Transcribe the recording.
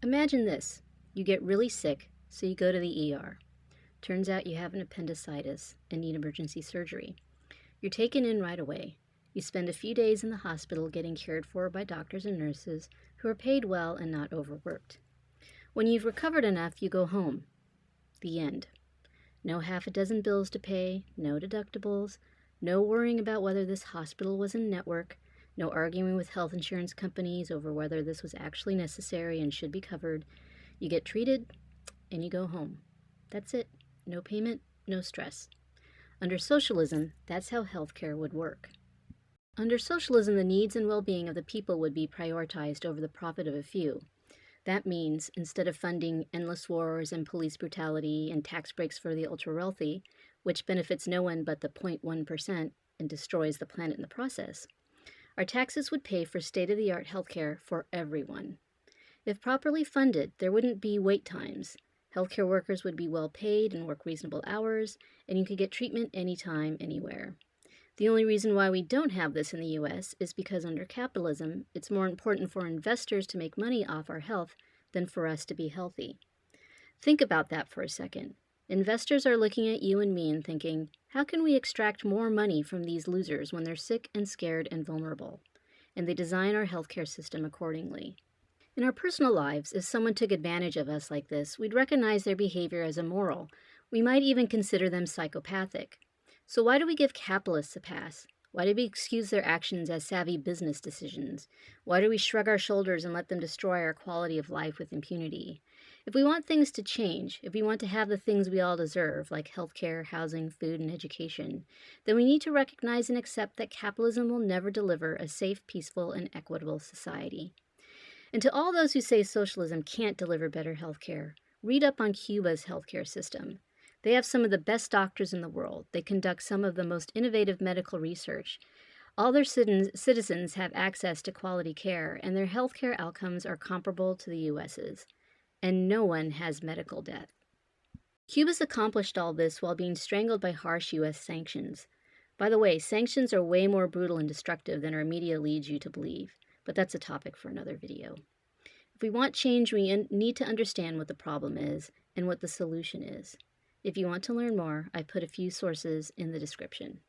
Imagine this. You get really sick, so you go to the ER. Turns out you have an appendicitis and need emergency surgery. You're taken in right away. You spend a few days in the hospital getting cared for by doctors and nurses who are paid well and not overworked. When you've recovered enough, you go home. The end. No half a dozen bills to pay, no deductibles, no worrying about whether this hospital was in network, no arguing with health insurance companies over whether this was actually necessary and should be covered. You get treated, and you go home. That's it. No payment, no stress. Under socialism, that's how healthcare would work. Under socialism, the needs and well-being of the people would be prioritized over the profit of a few. That means, instead of funding endless wars and police brutality and tax breaks for the ultra-wealthy, which benefits no one but the 0.1% and destroys the planet in the process, our taxes would pay for state-of-the-art healthcare for everyone. If properly funded, there wouldn't be wait times. Healthcare workers would be well paid and work reasonable hours, and you could get treatment anytime, anywhere. The only reason why we don't have this in the U.S. is because under capitalism, it's more important for investors to make money off our health than for us to be healthy. Think about that for a second. Investors are looking at you and me and thinking, how can we extract more money from these losers when they're sick and scared and vulnerable? And they design our healthcare system accordingly. In our personal lives, if someone took advantage of us like this, we'd recognize their behavior as immoral. We might even consider them psychopathic. So why do we give capitalists a pass? Why do we excuse their actions as savvy business decisions? Why do we shrug our shoulders and let them destroy our quality of life with impunity? If we want things to change, if we want to have the things we all deserve, like healthcare, housing, food, and education, then we need to recognize and accept that capitalism will never deliver a safe, peaceful, and equitable society. And to all those who say socialism can't deliver better healthcare, read up on Cuba's healthcare system. They have some of the best doctors in the world. They conduct some of the most innovative medical research. All their citizens have access to quality care, and their healthcare outcomes are comparable to the U.S.'s. And no one has medical debt. Cuba's accomplished all this while being strangled by harsh U.S. sanctions. By the way, sanctions are way more brutal and destructive than our media leads you to believe, but that's a topic for another video. If we want change, we need to understand what the problem is and what the solution is. If you want to learn more, I've put a few sources in the description.